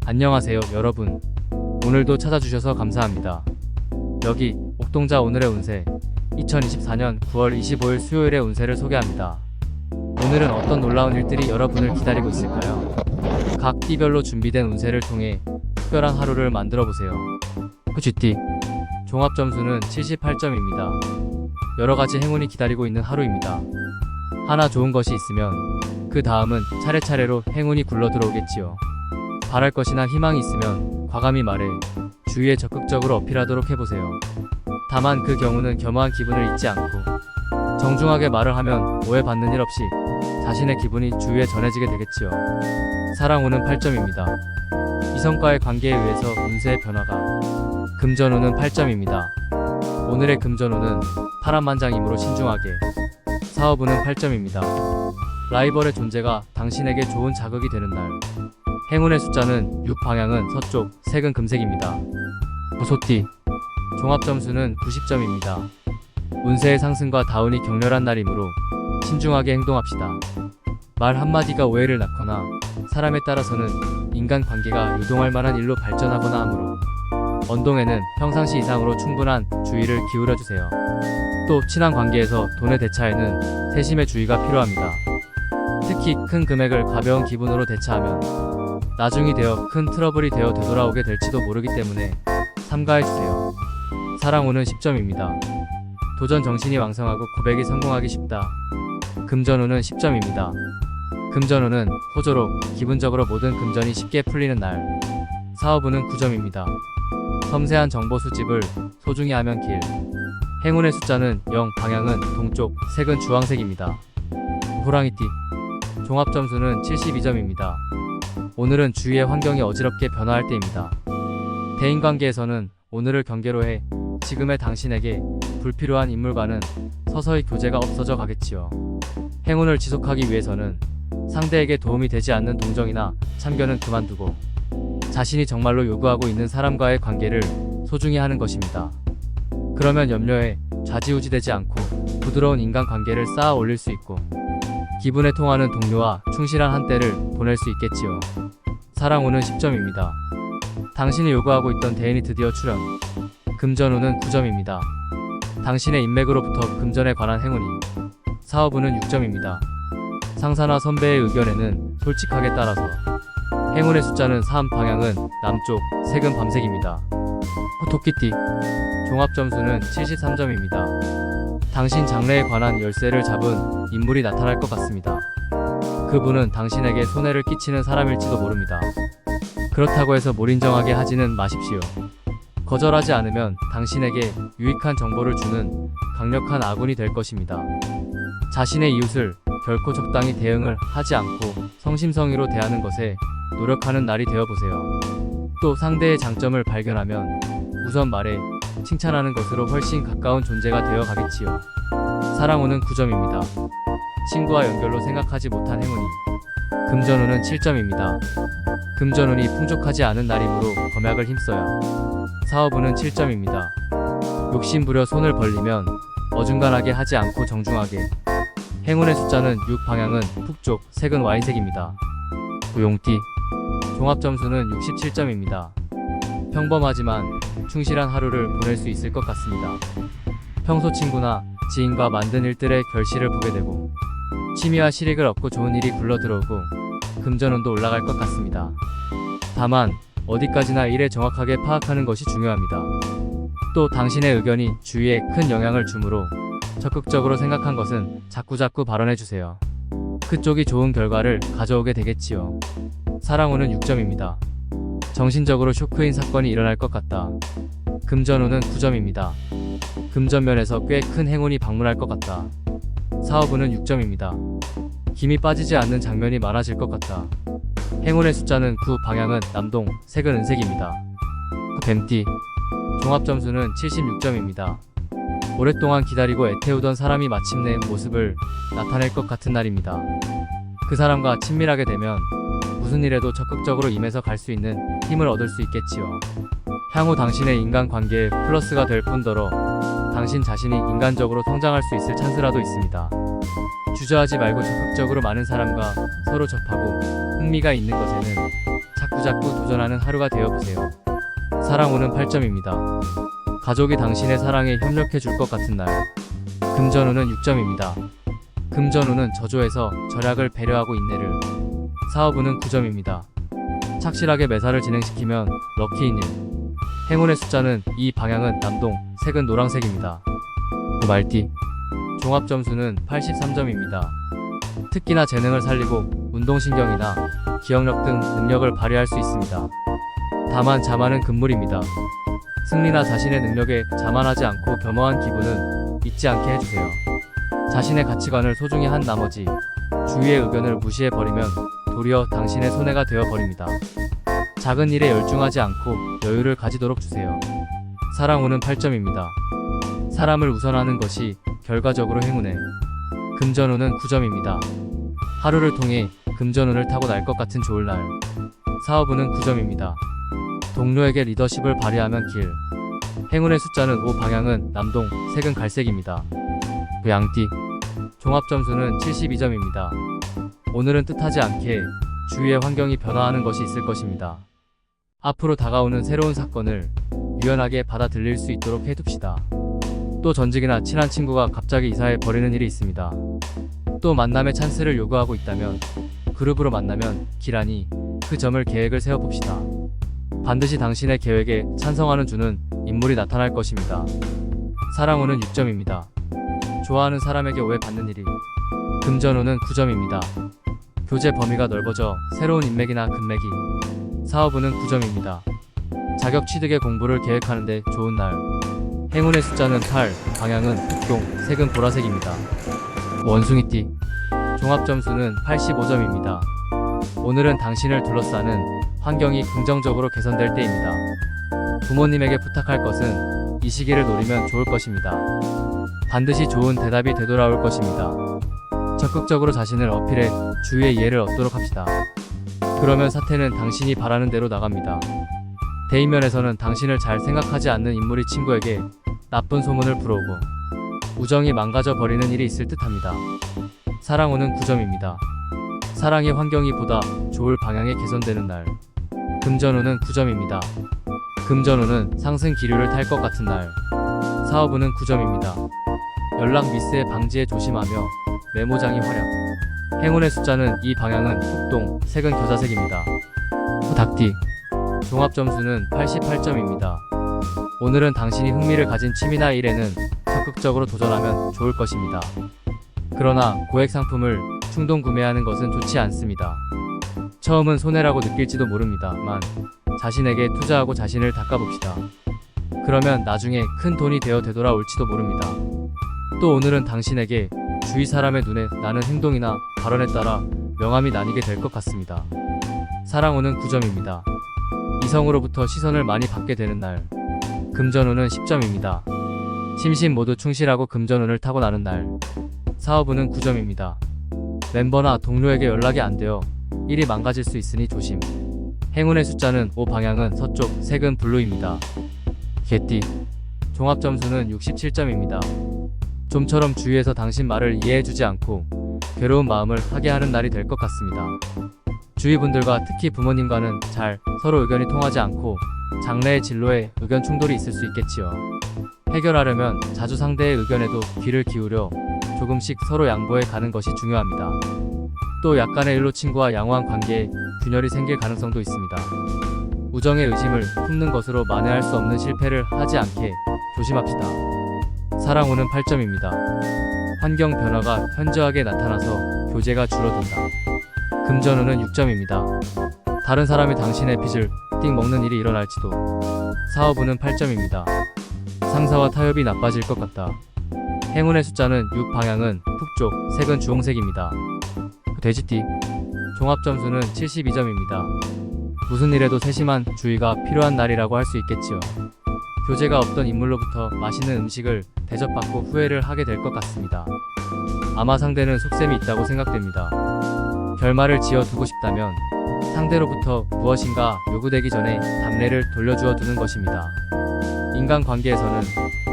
안녕하세요, 여러분. 오늘도 찾아주셔서 감사합니다. 여기 옥동자 오늘의 운세 2024년 9월 25일 수요일의 운세를 소개합니다. 오늘은 어떤 놀라운 일들이 여러분을 기다리고 있을까요? 각 띠별로 준비된 운세를 통해 특별한 하루를 만들어 보세요. GT 종합 점수는 78점입니다. 여러 가지 행운이 기다리고 있는 하루입니다. 하나 좋은 것이 있으면 그 다음은 차례차례로 행운이 굴러 들어오겠지요. 바랄 것이나 희망이 있으면 과감히 말해 주위에 적극적으로 어필하도록 해보세요. 다만 그 경우는 겸허한 기분을 잊지 않고 정중하게 말을 하면 오해받는 일 없이 자신의 기분이 주위에 전해지게 되겠지요. 사랑 운은 8점입니다. 이성과의 관계에 의해서 운세의 변화가. 금전운은 8점입니다. 오늘의 금전운은 파란만장이므로 신중하게. 사업운은 8점입니다. 라이벌의 존재가 당신에게 좋은 자극이 되는 날. 행운의 숫자는 6, 방향은 서쪽, 색은 금색입니다. 소띠 종합 점수는 90점입니다. 운세의 상승과 다운이 격렬한 날이므로 신중하게 행동합시다. 말 한마디가 오해를 낳거나 사람에 따라서는 인간관계가 유동할 만한 일로 발전하거나 하므로 언동에는 평상시 이상으로 충분한 주의를 기울여주세요. 또 친한 관계에서 돈의 대차에는 세심의 주의가 필요합니다. 특히 큰 금액을 가벼운 기분으로 대차하면 나중이 되어 큰 트러블이 되어 되돌아오게 될지도 모르기 때문에 삼가해주세요. 사랑운은 10점입니다. 도전 정신이 왕성하고 고백이 성공하기 쉽다. 금전운은 10점입니다. 금전운은 호조로 기분적으로 모든 금전이 쉽게 풀리는 날. 사업운은 9점입니다. 섬세한 정보 수집을 소중히 하면 길. 행운의 숫자는 0, 방향은 동쪽, 색은 주황색입니다. 호랑이띠 종합 점수는 72점입니다. 오늘은 주위의 환경이 어지럽게 변화할 때입니다. 대인관계에서는 오늘을 경계로 해 지금의 당신에게 불필요한 인물과는 서서히 교제가 없어져 가겠지요. 행운을 지속하기 위해서는 상대에게 도움이 되지 않는 동정이나 참견은 그만두고 자신이 정말로 요구하고 있는 사람과의 관계를 소중히 하는 것입니다. 그러면 염려에 좌지우지되지 않고 부드러운 인간관계를 쌓아 올릴 수 있고 기분에 통하는 동료와 충실한 한때를 보낼 수 있겠지요. 사랑운은 10점입니다. 당신이 요구하고 있던 대인이 드디어 출현. 금전운은 9점입니다. 당신의 인맥으로부터 금전에 관한 행운이. 사업운은 6점입니다. 상사나 선배의 의견에는 솔직하게 따라서. 행운의 숫자는 3, 방향은 남쪽, 색은 밤색입니다. 토끼띠 종합 점수는 73점입니다. 당신 장래에 관한 열쇠를 잡은 인물이 나타날 것 같습니다. 그분은 당신에게 손해를 끼치는 사람일지도 모릅니다. 그렇다고 해서 몰인정하게 하지는 마십시오. 거절하지 않으면 당신에게 유익한 정보를 주는 강력한 아군이 될 것입니다. 자신의 이웃을 결코 적당히 대응을 하지 않고 성심성의로 대하는 것에 노력하는 날이 되어보세요. 또 상대의 장점을 발견하면 우선 말해 칭찬하는 것으로 훨씬 가까운 존재가 되어 가겠지요. 사랑운은 9점입니다. 친구와 연결로 생각하지 못한 행운이. 금전운은 7점입니다. 금전운이 풍족하지 않은 날이므로 검약을 힘써야. 사업운은 7점입니다. 욕심부려 손을 벌리면 어중간하게 하지 않고 정중하게. 행운의 숫자는 6, 방향은 북쪽, 색은 와인색입니다. 용띠 종합 점수는 67점입니다. 평범하지만 충실한 하루를 보낼 수 있을 것 같습니다. 평소 친구나 지인과 만든 일들의 결실을 보게 되고 취미와 실익을 얻고 좋은 일이 굴러 들어오고 금전운도 올라갈 것 같습니다. 다만 어디까지나 일에 정확하게 파악하는 것이 중요합니다. 또 당신의 의견이 주위에 큰 영향을 주므로 적극적으로 생각한 것은 자꾸자꾸 발언해주세요. 그쪽이 좋은 결과를 가져오게 되겠지요. 사랑운은 6점입니다. 정신적으로 쇼크인 사건이 일어날 것 같다. 금전운은 9점입니다. 금전면에서 꽤 큰 행운이 방문할 것 같다. 사업운은 6점입니다. 김이 빠지지 않는 장면이 많아질 것 같다. 행운의 숫자는 9, 방향은 남동, 색은 은색입니다. 뱀띠 종합 점수는 76점입니다. 오랫동안 기다리고 애태우던 사람이 마침내 모습을 나타낼 것 같은 날입니다. 그 사람과 친밀하게 되면 무슨 일에도 적극적으로 임해서 갈 수 있는 힘을 얻을 수 있겠지요. 향후 당신의 인간관계에 플러스가 될 뿐더러 당신 자신이 인간적으로 성장할 수 있을 찬스라도 있습니다. 주저하지 말고 적극적으로 많은 사람과 서로 접하고 흥미가 있는 것에는 자꾸자꾸 도전하는 하루가 되어보세요. 사랑 오는 8점입니다. 가족이 당신의 사랑에 협력해 줄 것 같은 날. 금전운은 6점입니다. 금전운은 저조해서 절약을 배려하고 인내를. 사업운은 9점입니다. 착실하게 매사를 진행시키면 럭키인 일. 행운의 숫자는 이 방향은 남동, 색은 노란색입니다. 말띠. 종합점수는 83점입니다. 특기나 재능을 살리고 운동신경이나 기억력 등 능력을 발휘할 수 있습니다. 다만 자만은 금물입니다. 승리나 자신의 능력에 자만하지 않고 겸허한 기분은 잊지 않게 해주세요. 자신의 가치관을 소중히 한 나머지 주위의 의견을 무시해버리면 도리어 당신의 손해가 되어버립니다. 작은 일에 열중하지 않고 여유를 가지도록 주세요. 사랑 오는 8점입니다. 사람을 우선하는 것이 결과적으로 행운에. 금전운은 9점입니다. 하루를 통해 금전운을 타고 날 것 같은 좋을 날. 사업운은 9점입니다. 동료에게 리더십을 발휘하면 길. 행운의 숫자는 5, 방향은 남동, 색은 갈색입니다. 양띠. 종합점수는 72점입니다. 오늘은 뜻하지 않게 주위의 환경이 변화하는 것이 있을 것입니다. 앞으로 다가오는 새로운 사건을 유연하게 받아들일 수 있도록 해둡시다. 또 전직이나 친한 친구가 갑자기 이사해 버리는 일이 있습니다. 또 만남의 찬스를 요구하고 있다면 그룹으로 만나면 기란이 그 점을 계획을 세워봅시다. 반드시 당신의 계획에 찬성하는 주는 인물이 나타날 것입니다. 사랑운은 6점입니다. 좋아하는 사람에게 오해받는 일이. 금전운은 9점입니다. 교제 범위가 넓어져 새로운 인맥이나 금맥이. 사업운은 9점입니다. 자격 취득의 공부를 계획하는데 좋은 날. 행운의 숫자는 8, 방향은 북동, 색은 보라색입니다. 원숭이띠. 종합점수는 85점입니다. 오늘은 당신을 둘러싸는 환경이 긍정적으로 개선될 때입니다. 부모님에게 부탁할 것은 이 시기를 노리면 좋을 것입니다. 반드시 좋은 대답이 되돌아올 것입니다. 적극적으로 자신을 어필해 주위의 이해를 얻도록 합시다. 그러면 사태는 당신이 바라는 대로 나갑니다. 대인면에서는 당신을 잘 생각하지 않는 인물이 친구에게 나쁜 소문을 불어오고 우정이 망가져 버리는 일이 있을 듯합니다. 사랑운은 9점입니다. 사랑의 환경이 보다 좋을 방향에 개선되는 날. 금전운은 9점입니다. 금전운은 상승 기류를 탈 것 같은 날. 사업운은 9점입니다. 연락 미스에 방지에 조심하며 메모장이 활약. 행운의 숫자는 이 방향은 북동, 색은 겨자색입니다. 닭띠. 종합점수는 88점입니다. 오늘은 당신이 흥미를 가진 취미나 일에는 적극적으로 도전하면 좋을 것입니다. 그러나 고액 상품을 충동 구매하는 것은 좋지 않습니다. 처음은 손해라고 느낄지도 모릅니다만 자신에게 투자하고 자신을 닦아봅시다. 그러면 나중에 큰 돈이 되어 되돌아올지도 모릅니다. 또 오늘은 당신에게 주위 사람의 눈에 나는 행동이나 발언에 따라 명함이 나뉘게 될 것 같습니다. 사랑운은 9점입니다. 이성으로부터 시선을 많이 받게 되는 날. 금전운은 10점입니다. 심신 모두 충실하고 금전운을 타고 나는 날. 사업운은 9점입니다. 멤버나 동료에게 연락이 안 되어 일이 망가질 수 있으니 조심. 행운의 숫자는 5, 방향은 서쪽, 색은 블루입니다. 개띠. 종합점수는 67점입니다. 좀처럼 주위에서 당신 말을 이해해주지 않고 괴로운 마음을 하게 하는 날이 될 것 같습니다. 주위 분들과 특히 부모님과는 잘 서로 의견이 통하지 않고 장래의 진로에 의견 충돌이 있을 수 있겠지요. 해결하려면 자주 상대의 의견에도 귀를 기울여 조금씩 서로 양보해 가는 것이 중요합니다. 또 약간의 일로 친구와 양호한 관계에 균열이 생길 가능성도 있습니다. 우정의 의심을 품는 것으로 만회할 수 없는 실패를 하지 않게 조심합시다. 사랑운은 8점입니다. 환경 변화가 현저하게 나타나서 교제가 줄어든다. 금전운은 6점입니다. 다른 사람이 당신의 빚을 띵 먹는 일이 일어날지도. 사업운은 8점입니다. 상사와 타협이 나빠질 것 같다. 행운의 숫자는 6, 방향은 북쪽, 색은 주홍색입니다. 돼지띠. 종합점수는 72점입니다. 무슨 일에도 세심한 주의가 필요한 날이라고 할 수 있겠지요. 교제가 없던 인물로부터 맛있는 음식을 대접받고 후회를 하게 될 것 같습니다. 아마 상대는 속셈이 있다고 생각됩니다. 결말을 지어두고 싶다면 상대로부터 무엇인가 요구되기 전에 답례를 돌려주어 두는 것입니다. 인간관계에서는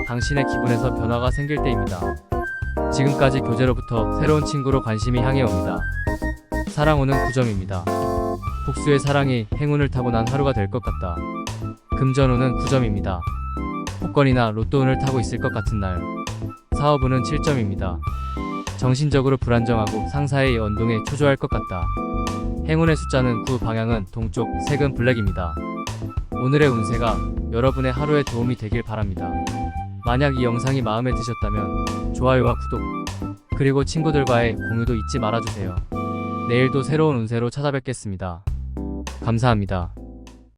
당신의 기분에서 변화가 생길 때입니다. 지금까지 교제로부터 새로운 친구로 관심이 향해 옵니다. 사랑운은 9점입니다. 복수의 사랑이 행운을 타고난 하루가 될 것 같다. 금전운은 9점입니다. 복권이나 로또운을 타고 있을 것 같은 날. 사업운은 7점입니다. 정신적으로 불안정하고 상사의 연동에 초조할 것 같다. 행운의 숫자는 9, 방향은 동쪽, 색은 블랙입니다. 오늘의 운세가 여러분의 하루에 도움이 되길 바랍니다. 만약 이 영상이 마음에 드셨다면 좋아요와 구독, 그리고 친구들과의 공유도 잊지 말아주세요. 내일도 새로운 운세로 찾아뵙겠습니다. 감사합니다.